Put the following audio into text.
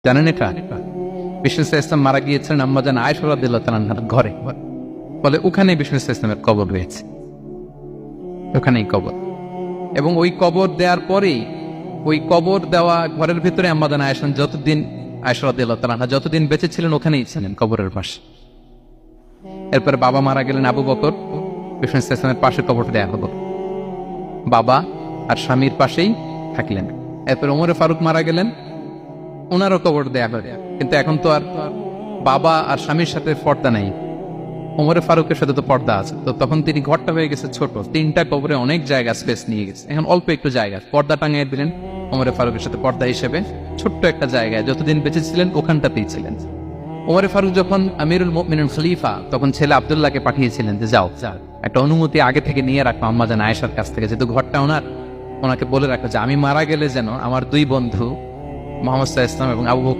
জানেন এটা? বিষ্ণু ইসলাম মারা গিয়েছিলেন আম্মাজান আয়েশা রাদিয়াল্লাহু তাআলা আনহার ঘরে, বলে ওখানেই বিষ্ণু ইসলামের কবর রয়েছে, ওখানেই কবর। এবং ওই কবর দেওয়ার পরেই, ওই কবর দেওয়া ঘরের ভিতরে আম্মাজান আয়েশা যতদিন, আয়েশা রাদিয়াল্লাহু তাআলা আনহা যতদিন বেঁচে ছিলেন ওখানেই ছিলেন কবরের পাশে। এরপরে বাবা মারা গেলেন আবু বকর, বিষ্ণু ইসলামের পাশে কবর দেয়া হলো, বাবা আর স্বামীর পাশেই থাকলেন। এরপরে ওমরে ফারুক মারা গেলেন, ওনারও কবর দেয়া হলো। কিন্তু এখন তো আর বাবা আর স্বামীর সাথে পর্দা নেই, ওমরে ফারুকের সাথে তো পর্দা আছে। তো তখন তিনি ঘরটা হয়ে গেছে ছোট, তিনটা কবরে অনেক জায়গা স্পেস নিয়ে গেছে। এখন অল্প একটু জায়গা পর্দা টাঙিয়ে দিলেন ওমরে ফারুকের সাথে পর্দা হিসেবে, ছোট্ট একটা জায়গায় যতদিন বেঁচে ছিলেন ওখানটাতেই ছিলেন। ওমরে ফারুক যখন আমিরুল মুমিনিন খলিফা, তখন ছেলে আব্দুল্লাহকে পাঠিয়েছিলেন যে যাও একটা অনুমতি আগে থেকে নিয়ে রাখো আম্মাজান আয়েশার কাছ থেকে, যেহেতু ঘরটা ওনার, ওনাকে বলে রাখো যে আমি মারা গেলে যেন আমার দুই বন্ধু মুহাম্মদ সাল্লাল্লাহু আলাইহি ওয়াসাল্লাম এবং আবু বকর